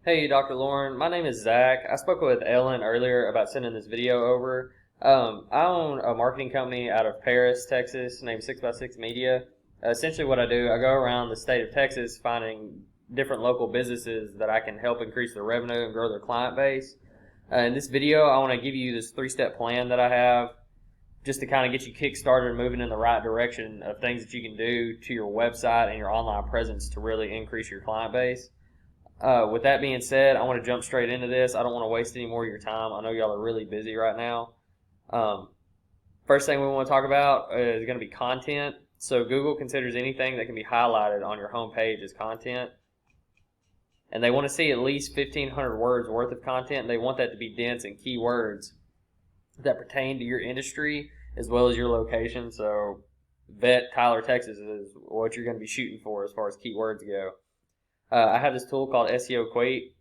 Hey, Dr. Lauren. My name is Zach. I spoke with Ellen earlier about sending this video over. I own a marketing company out of Paris, Texas, named 6x6 Media. Essentially, what I do, I go around the state of Texas finding different local businesses that I can help increase their revenue and grow their client base. In this video, I want to give you this 3-step plan that I have just to kind of get you kick-started and moving in the right direction of things that you can do to your website and your online presence to really increase your client base. With that being said, I want to jump straight into this. I don't want to waste any more of your time. I know y'all are really busy right now. First thing we want to talk about is going to be content. So Google considers anything that can be highlighted on your home page as content. And they want to see at least 1,500 words worth of content. They want that to be dense in keywords that pertain to your industry as well as your location. So Tyler, Texas is what you're going to be shooting for as far as keywords go. I have this tool called SEO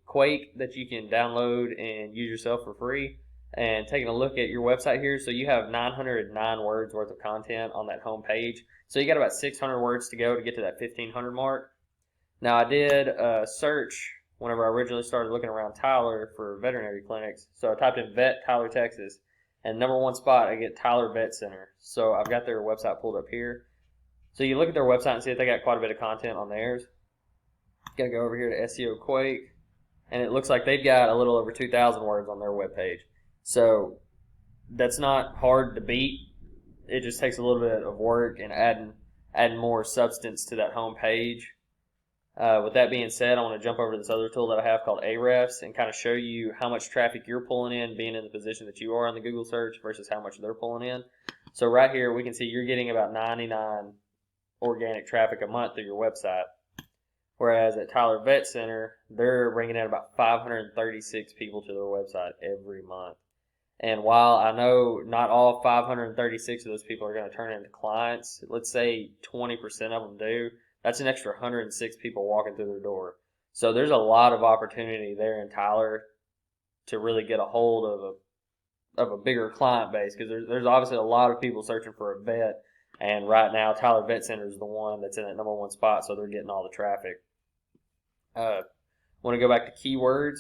Quake that you can download and use yourself for free. And taking a look at your website here, so you have 909 words worth of content on that home page. So you got about 600 words to go to get to that 1,500 mark. Now I did a search whenever I originally started looking around Tyler for veterinary clinics. So I typed in vet Tyler, Texas, and number one spot I get Tyler Vet Center. So I've got their website pulled up here. So you look at their website and see if they got quite a bit of content on theirs. Gotta go over here to SEO Quake, and it looks like they've got a little over 2,000 words on their webpage. So that's not hard to beat. It just takes a little bit of work and adding more substance to that home page. With that being said, I want to jump over to this other tool that I have called Ahrefs and kind of show you how much traffic you're pulling in, being in the position that you are in the Google search versus how much they're pulling in. So right here, we can see you're getting about 99 organic traffic a month through your website. Whereas at Tyler Vet Center, they're bringing in about 536 people to their website every month. And while I know not all 536 of those people are going to turn into clients, let's say 20% of them do, that's an extra 106 people walking through their door. So there's a lot of opportunity there in Tyler to really get a hold of a bigger client base, because there's obviously a lot of people searching for a vet. And right now, Tyler Vet Center is the one that's in that number one spot, so they're getting all the traffic. Want to go back to keywords.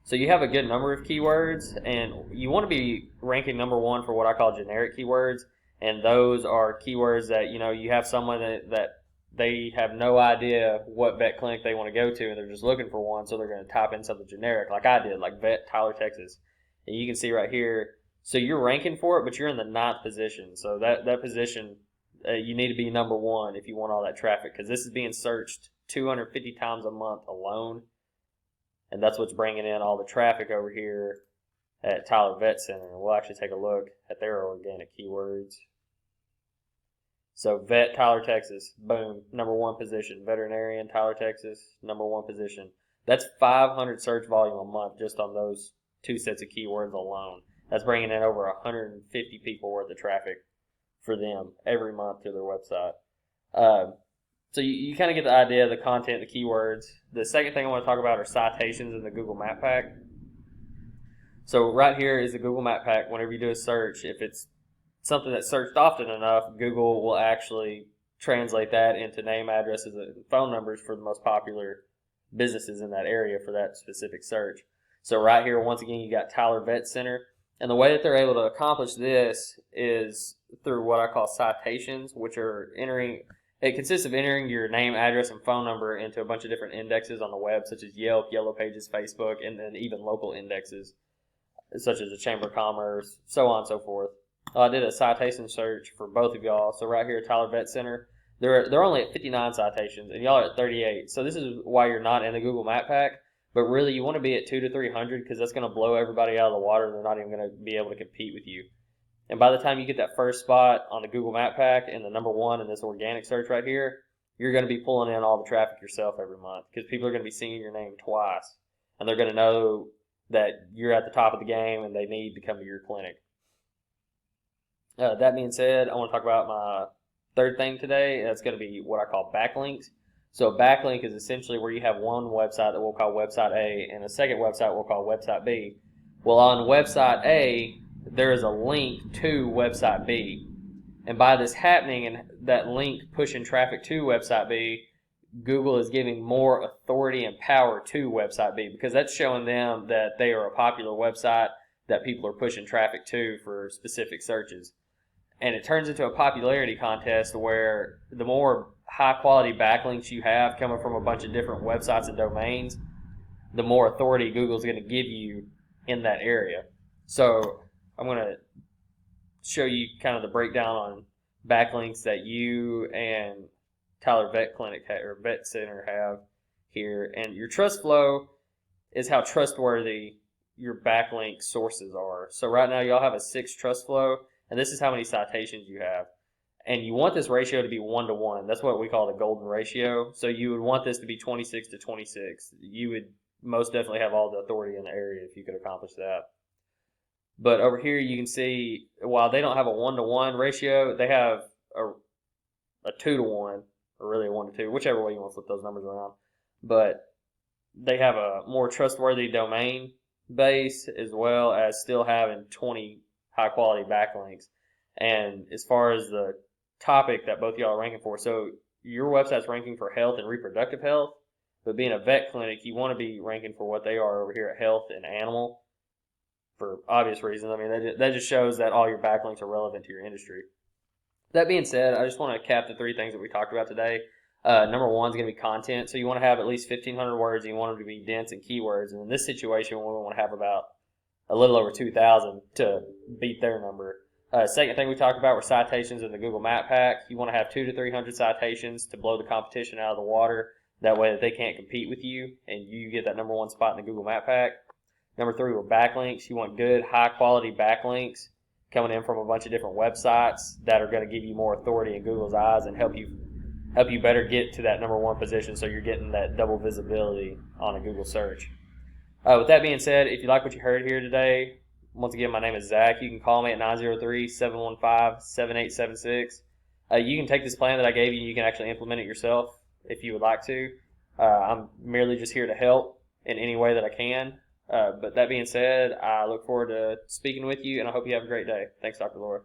So you have a good number of keywords, and you want to be ranking number one for what I call generic keywords. And those are keywords that, you have someone that they have no idea what vet clinic they want to go to, and they're just looking for one, so they're going to type in something generic, like I did, like vet Tyler, Texas. And you can see right here, so you're ranking for it, but you're in the 9th position. So that position, you need to be number one if you want all that traffic, because this is being searched 250 times a month alone, and that's what's bringing in all the traffic over here at Tyler Vet Center. And we'll actually take a look at their organic keywords. So vet Tyler, Texas, boom, number one position. Veterinarian Tyler, Texas, number one position. That's 500 search volume a month just on those two sets of keywords alone. That's bringing in over 150 people worth of traffic for them every month to their website. So you kind of get the idea of the content, the keywords. The second thing I want to talk about are citations in the Google Map Pack. So right here is the Google Map Pack. Whenever you do a search, if it's something that's searched often enough, Google will actually translate that into name, addresses, and phone numbers for the most popular businesses in that area for that specific search. So right here, once again, you got Tyler Vet Center. And the way that they're able to accomplish this is through what I call citations, which are it consists of entering your name, address, and phone number into a bunch of different indexes on the web, such as Yelp, Yellow Pages, Facebook, and then even local indexes, such as the Chamber of Commerce, so on and so forth. I did a citation search for both of y'all. So right here, Tyler Vet Center, they're only at 59 citations, and y'all are at 38. So this is why you're not in the Google Map Pack. But really, you want to be at 200 to 300, because that's going to blow everybody out of the water. They're not even going to be able to compete with you. And by the time you get that first spot on the Google Map Pack and the number one in this organic search right here, you're going to be pulling in all the traffic yourself every month, because people are going to be seeing your name twice. And they're going to know that you're at the top of the game and they need to come to your clinic. That being said, I want to talk about my third thing today. That's going to be what I call backlinks. So a backlink is essentially where you have one website that we'll call website A and a second website we'll call website B. Well, on website A, there is a link to website B. And by this happening and that link pushing traffic to website B, Google is giving more authority and power to website B, because that's showing them that they are a popular website that people are pushing traffic to for specific searches. And it turns into a popularity contest where the more high quality backlinks you have coming from a bunch of different websites and domains, the more authority Google's going to give you in that area. So I'm going to show you kind of the breakdown on backlinks that you and Tyler Vet Clinic or Vet Center have here. And your trust flow is how trustworthy your backlink sources are. So right now y'all have a 6 trust flow, and this is how many citations you have. And you want this ratio to be 1-to-1. That's what we call the golden ratio. So you would want this to be 26 to 26. You would most definitely have all the authority in the area if you could accomplish that. But over here you can see, while they don't have a 1-to-1 ratio, they have a 2-to-1, or really a 1-to-2, whichever way you want to flip those numbers around. But they have a more trustworthy domain base, as well as still having 20 high quality backlinks. And as far as the topic that both y'all are ranking for, so your website's ranking for health and reproductive health, but being a vet clinic, you want to be ranking for what they are over here at health and animal, for obvious reasons. I mean, that just shows that all your backlinks are relevant to your industry. That being said, I just want to cap the 3 things that we talked about today. Number 1 is going to be content. So you want to have at least 1,500 words, and you want them to be dense and keywords. And in this situation, we want to have about a little over 2,000 to beat their number. Second thing we talked about were citations in the Google Map Pack. You want to have 200 to 300 citations to blow the competition out of the water. That way that they can't compete with you, and you get that number 1 spot in the Google Map Pack. Number 3 were backlinks. You want good, high-quality backlinks coming in from a bunch of different websites that are going to give you more authority in Google's eyes and help you better get to that number 1 position, so you're getting that double visibility on a Google search. With that being said, if you like what you heard here today, once again, my name is Zach. You can call me at 903-715-7876. You can take this plan that I gave you, and you can actually implement it yourself if you would like to. I'm merely just here to help in any way that I can. But that being said, I look forward to speaking with you, and I hope you have a great day. Thanks, Dr. Laura.